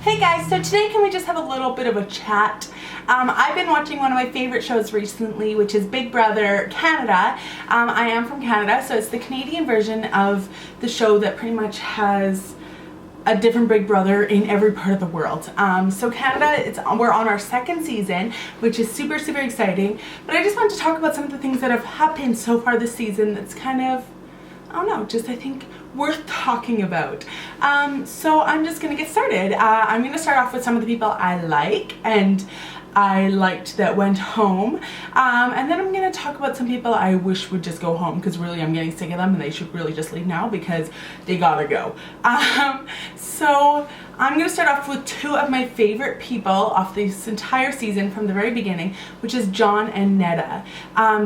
Hey guys, so today can we just have a little bit of a chat? I've been watching one of my favorite shows recently, which is Big Brother Canada. I am from Canada, so it's the Canadian version of the show that pretty much has a different Big Brother in every part of the world. So Canada, we're on our second season, which is super exciting. But I just wanted to talk about some of the things that have happened so far this season that's kind of, I don't know, just I think worth talking about. So I'm just gonna get started. I'm gonna start off with some of the people I like and I liked that went home, and then I'm gonna talk about some people I wish would just go home, because really I'm getting sick of them and they should really just leave now because they gotta go. So I'm gonna start off with two of my favorite people off this entire season from the very beginning, which is John and Neda.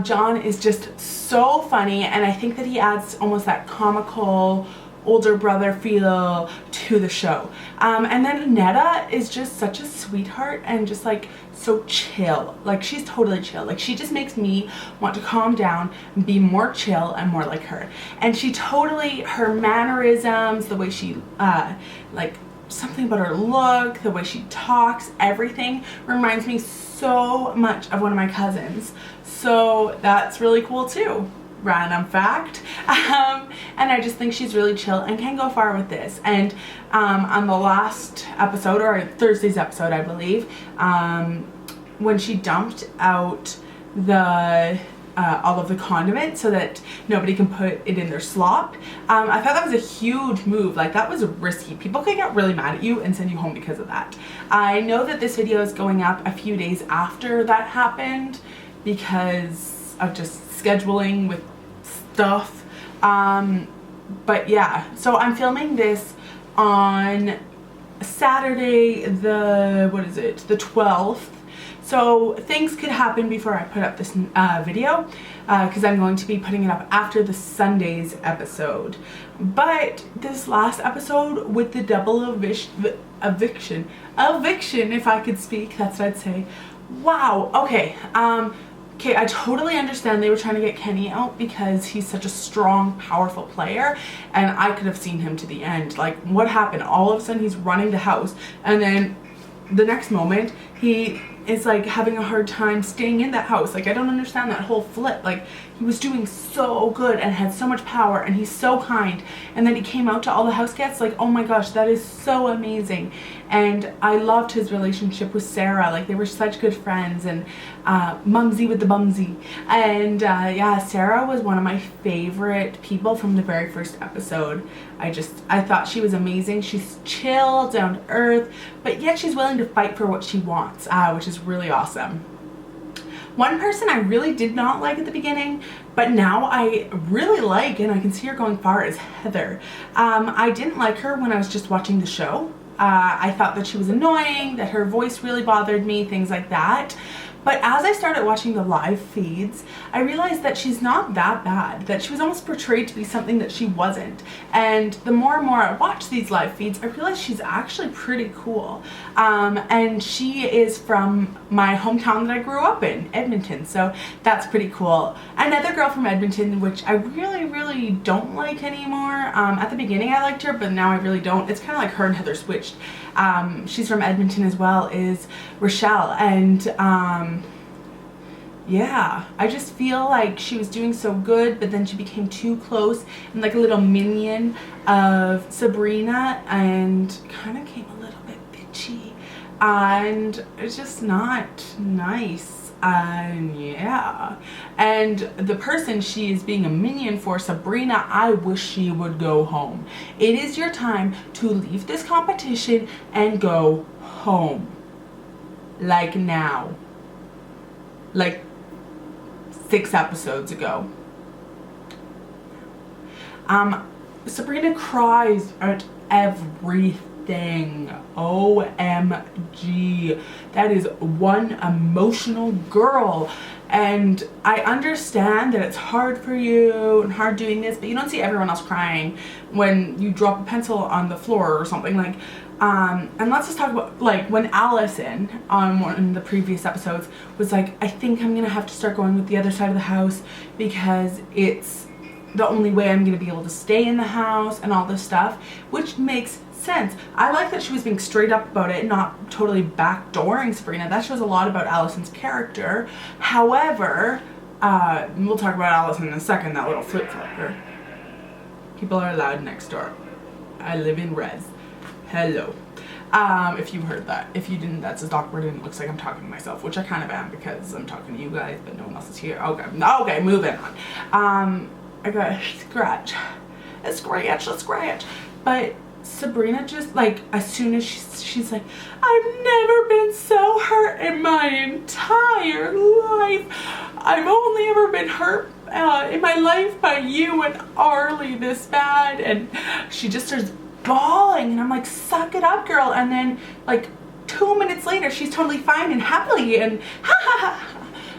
John is just so funny, and I think that he adds almost that comical older brother feel to the show. And then Neda is just such a sweetheart and just like so chill. Like she's totally chill. Like she just makes me want to calm down and be more chill and more like her. And she totally, her mannerisms, the way she like something about her look, the way she talks, everything reminds me so much of one of my cousins. So that's really cool too. Random fact. And I just think she's really chill and can go far with this. And on the last episode, or Thursday's episode I believe, when she dumped out the all of the condiments so that nobody can put it in their slop, I thought that was a huge move. Like that was risky. People could get really mad at you and send you home because of that. I know that this video is going up a few days after that happened because of just scheduling with stuff, but yeah, so I'm filming this on Saturday the 12th, so things could happen before I put up this video, because I'm going to be putting it up after the Sunday's episode. But this last episode with the double eviction, if I could speak, that's what I'd say. Wow. Okay. Okay, I totally understand they were trying to get Kenny out because he's such a strong, powerful player, and I could have seen him to the end. Like, what happened? All of a sudden, he's running the house, and then the next moment, he is like having a hard time staying in that house. Like, I don't understand that whole flip. Like, he was doing so good and had so much power, and he's so kind, and then he came out to all the house guests. Like, oh my gosh, that is so amazing. And I loved his relationship with Sarah. Like, they were such good friends, and mumsy with the bumsy. And yeah, Sarah was one of my favorite people from the very first episode. I thought she was amazing. She's chill, down to earth, but yet she's willing to fight for what she wants, which is really awesome. One person I really did not like at the beginning, but now I really like, and I can see her going far, is Heather. I didn't like her when I was just watching the show. I thought that she was annoying, that her voice really bothered me, things like that. But as I started watching the live feeds, I realized that she's not that bad, that she was almost portrayed to be something that she wasn't. And the more and more I watch these live feeds, I realize she's actually pretty cool. And she is from my hometown that I grew up in, Edmonton, so that's pretty cool. Another girl from Edmonton, which I really don't like anymore. At the beginning I liked her, but now I really don't. It's kind of like her and Heather switched. She's from Edmonton as well, is Rochelle, and yeah, I just feel like she was doing so good, but then she became too close and like a little minion of Sabrina and kind of came a little bit bitchy, and it's just not nice. Yeah, and the person she is being a minion for, Sabrina, I wish she would go home. It is your time to leave this competition and go home. Like now. Like 6 episodes ago. Sabrina cries at everything. OMG. That is one emotional girl. And I understand that it's hard for you and hard doing this, but you don't see everyone else crying when you drop a pencil on the floor or something. Like, and let's just talk about, like, when Allison on one of the previous episodes was like, I think I'm gonna have to start going with the other side of the house because it's the only way I'm gonna be able to stay in the house and all this stuff, which makes sense. I like that she was being straight up about it, not totally backdooring Sabrina. That shows a lot about Allison's character. However, we'll talk about Allison in a second, that little flip-flopper. People are loud next door. I live in res. Hello. If you heard that. If you didn't, that's as awkward and it looks like I'm talking to myself, which I kind of am because I'm talking to you guys, but no one else is here. Okay, moving on. I got a scratch. A scratch. But Sabrina just, like, as soon as she's like, I've never been so hurt in my entire life. I've only ever been hurt in my life by you and Arlie this bad. And she just starts bawling, and I'm like, suck it up, girl. And then, like, 2 minutes later, she's totally fine and happily and ha ha ha.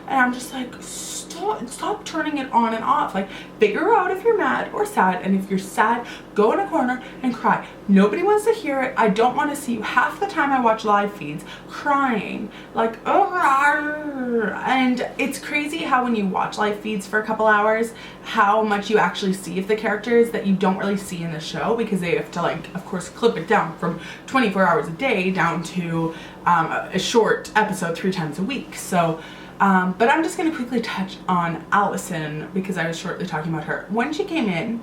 And I'm just like, stop turning it on and off. Like, figure out if you're mad or sad, and if you're sad, go in a corner and cry. Nobody wants to hear it. I don't want to see you. Half the time I watch live feeds crying, like, oh, and it's crazy how when you watch live feeds for a couple hours, how much you actually see of the characters that you don't really see in the show, because they have to, like, of course, clip it down from 24 hours a day down to a short episode 3 times a week. So but I'm just going to quickly touch on Allison because I was shortly talking about her. When she came in,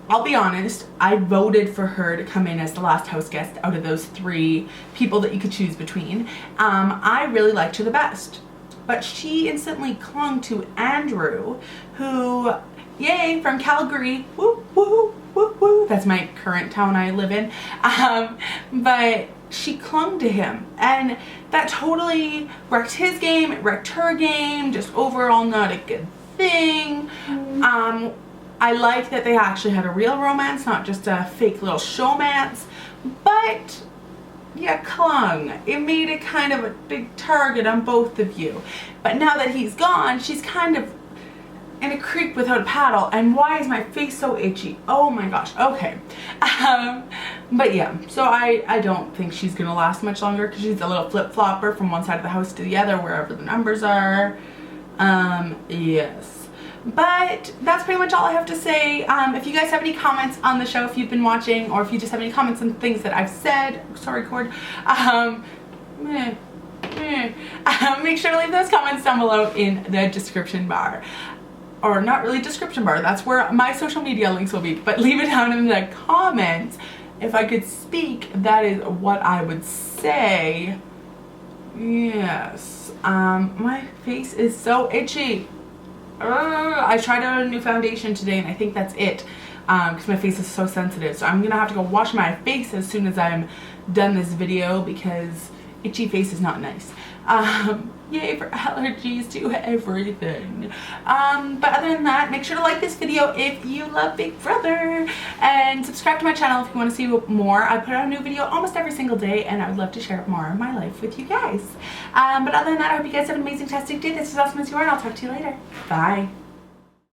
I'll be honest, I voted for her to come in as the last house guest out of those 3 people that you could choose between. I really liked her the best. But she instantly clung to Andrew, who, yay, from Calgary, woo, woo, woo, woo. That's my current town I live in. But she clung to him, and that totally wrecked his game, it wrecked her game, just overall not a good thing. I like that they actually had a real romance, not just a fake little showmance, but yeah, clung. It made it kind of a big target on both of you. But now that he's gone, she's kind of in a creek without a paddle. And why is my face so itchy? Oh my gosh. Okay. But yeah, so I don't think she's gonna last much longer because she's a little flip-flopper from one side of the house to the other, wherever the numbers are. Yes. But that's pretty much all I have to say. If you guys have any comments on the show, if you've been watching, or if you just have any comments on things that I've said, sorry, Cord, make sure to leave those comments down below in the description bar. Or not really description bar, that's where my social media links will be, but leave it down in the comments. If I could speak, that is what I would say. Yes. My face is so itchy. I tried out a new foundation today and I think that's it, because my face is so sensitive. So I'm gonna have to go wash my face as soon as I'm done this video because itchy face is not nice. Yay for allergies to everything. But other than that, make sure to like this video if you love Big Brother, and subscribe to my channel if you want to see more. I put out a new video almost every single day, and I would love to share more of my life with you guys. But other than that, I hope you guys have an amazing, fantastic day. This is Awesome As You Are, and I'll talk to you later. Bye.